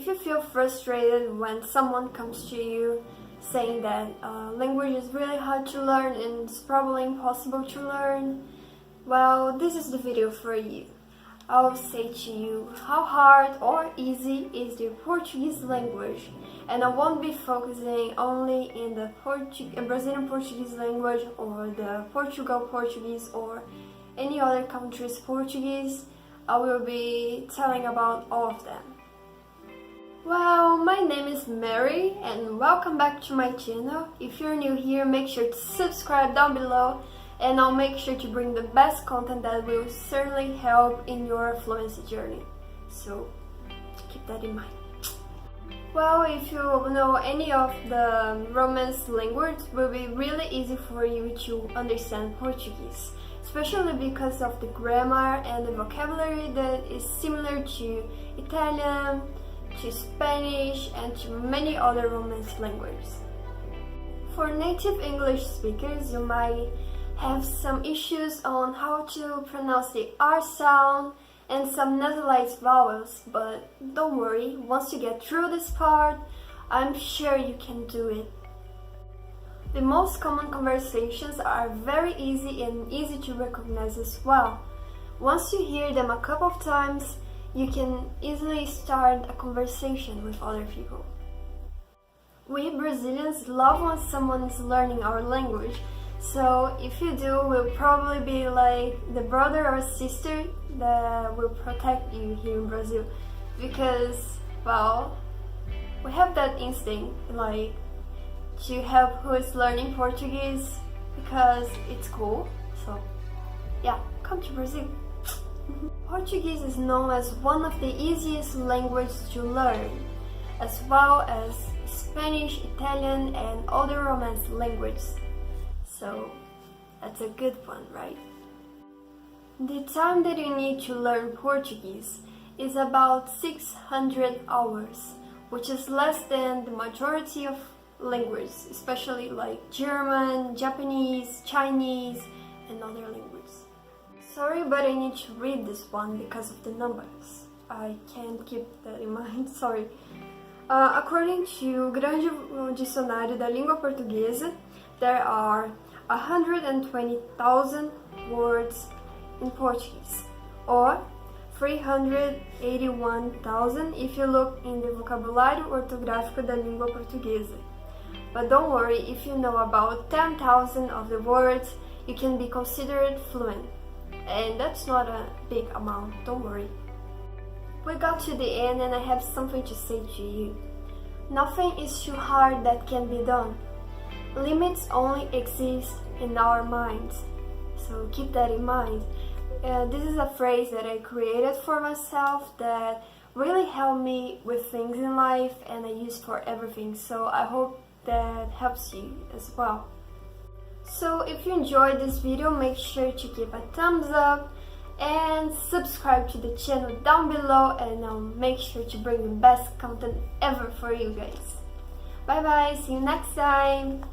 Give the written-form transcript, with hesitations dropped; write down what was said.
you feel frustrated when someone comes to you saying that language is really hard to learn and it's probably impossible to learn, well, this is the video for you. I'll say to you how hard or easy is the Portuguese language, and I won't be focusing only in the Brazilian Portuguese language or the Portugal Portuguese or any other country's Portuguese. I will be telling about all of them. Well, my name is Mary and welcome back to my channel. If you're new here, make sure to subscribe down below, and I'll make sure to bring the best content that will certainly help in your fluency journey. So keep that in mind. Well, if you know any of the Romance language, it will be really easy for you to understand Portuguese, especially because of the grammar and the vocabulary that is similar to Italian, to Spanish, and to many other Romance languages. For native English speakers, you might have some issues on how to pronounce the R sound and some nasalized vowels, but don't worry, once you get through this part, I'm sure you can do it. The most common conversations are very easy and easy to recognize as well. Once you hear them a couple of times, you can easily start a conversation with other people. We Brazilians love when someone is learning our language, so if you do, we'll probably be like the brother or sister that will protect you here in Brazil, because, well, we have that instinct, like, to help who is learning Portuguese because it's cool. So yeah, come to Brazil. Portuguese is known as one of the easiest languages to learn, as well as Spanish, Italian, and other Romance languages. So that's a good one, right? The time that you need to learn Portuguese is about 600 hours, which is less than the majority of languages, especially like German, Japanese, Chinese, and other languages. Sorry, but I need to read this one because of the numbers. I can't keep that in mind, sorry. According to Grande Dicionário da Língua Portuguesa, there are 120,000 words in Portuguese, or 381,000 if you look in the Vocabulário Ortográfico da Língua Portuguesa. But don't worry, if you know about 10,000 of the words, you can be considered fluent. And that's not a big amount, don't worry. We got to the end and I have something to say to you. Nothing is too hard that can be done. Limits only exist in our minds, so keep that in mind. This is a phrase that I created for myself that really helped me with things in life and I use for everything, so I hope that helps you as well. So if you enjoyed this video, make sure to give a thumbs up and subscribe to the channel down below, and I'll make sure to bring the best content ever for you guys. Bye bye, see you next time!